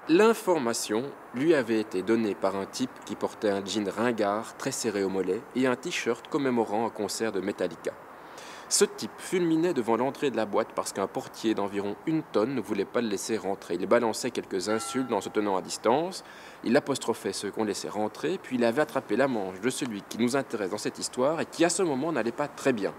L'information lui avait été donnée par un type qui portait un jean ringard très serré au mollet et un t-shirt commémorant un concert de Metallica. Ce type fulminait devant l'entrée de la boîte parce qu'un portier d'environ 1 tonne ne voulait pas le laisser rentrer. Il balançait quelques insultes en se tenant à distance, il apostrophait ceux qu'on laissait rentrer, puis il avait attrapé la manche de celui qui nous intéresse dans cette histoire et qui à ce moment n'allait pas très bien.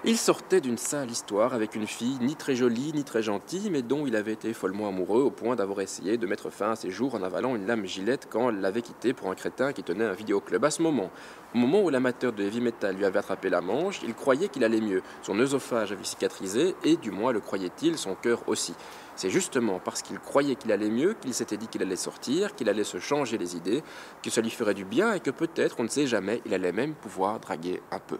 Il sortait d'une sale histoire avec une fille ni très jolie ni très gentille, mais dont il avait été follement amoureux au point d'avoir essayé de mettre fin à ses jours en avalant une lame gilette quand elle l'avait quitté pour un crétin qui tenait un vidéoclub. À ce moment, au moment où l'amateur de heavy metal lui avait attrapé la manche, il croyait qu'il allait mieux. Son œsophage avait cicatrisé et, du moins le croyait-il, son cœur aussi. C'est justement parce qu'il croyait qu'il allait mieux qu'il s'était dit qu'il allait sortir, qu'il allait se changer les idées, que ça lui ferait du bien et que peut-être, on ne sait jamais, il allait même pouvoir draguer un peu.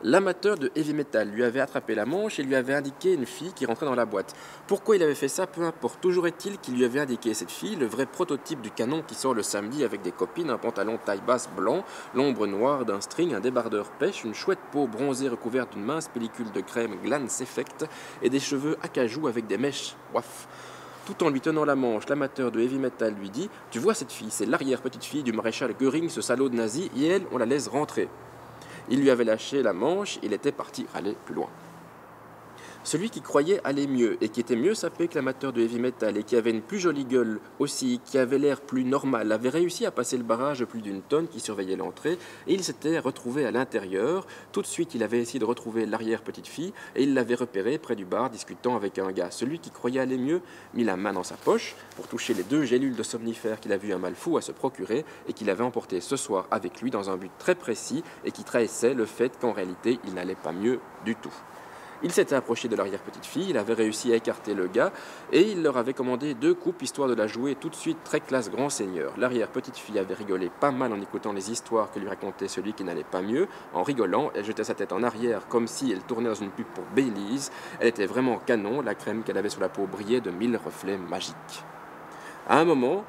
L'amateur de heavy metal lui avait attrapé la manche et lui avait indiqué une fille qui rentrait dans la boîte. Pourquoi il avait fait ça, peu importe. Toujours est-il qu'il lui avait indiqué cette fille, le vrai prototype du canon qui sort le samedi avec des copines, un pantalon taille basse blanc, l'ombre noire d'un string, un débardeur pêche, une chouette peau bronzée recouverte d'une mince pellicule de crème Glance Effect et des cheveux acajou avec des mèches. Waf. Tout en lui tenant la manche, l'amateur de heavy metal lui dit « Tu vois cette fille, c'est l'arrière-petite-fille du maréchal Göring, ce salaud de nazi, et elle, on la laisse rentrer. » Il lui avait lâché la manche, il était parti aller plus loin. Celui qui croyait aller mieux et qui était mieux sapé que l'amateur de heavy metal et qui avait une plus jolie gueule aussi, qui avait l'air plus normal, avait réussi à passer le barrage de plus d'1 tonne qui surveillait l'entrée et il s'était retrouvé à l'intérieur. Tout de suite, il avait essayé de retrouver l'arrière-petite-fille et il l'avait repérée près du bar discutant avec un gars. Celui qui croyait aller mieux mit la main dans sa poche pour toucher les 2 gélules de somnifères qu'il avait eu un mal fou à se procurer et qu'il avait emporté ce soir avec lui dans un but très précis et qui trahissait le fait qu'en réalité, il n'allait pas mieux du tout. Il s'était approché de l'arrière-petite-fille, il avait réussi à écarter le gars et il leur avait commandé 2 coupes histoire de la jouer tout de suite très classe grand seigneur. L'arrière-petite-fille avait rigolé pas mal en écoutant les histoires que lui racontait celui qui n'allait pas mieux. En rigolant, elle jetait sa tête en arrière comme si elle tournait dans une pub pour Baileys. Elle était vraiment canon, la crème qu'elle avait sur la peau brillait de 1000 reflets magiques. À un moment,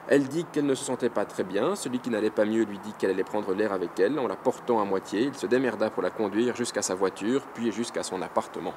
elle dit qu'elle ne se sentait pas très bien. Celui qui n'allait pas mieux lui dit qu'elle allait prendre l'air avec elle. En la portant à moitié, il se démerda pour la conduire jusqu'à sa voiture, puis jusqu'à son appartement.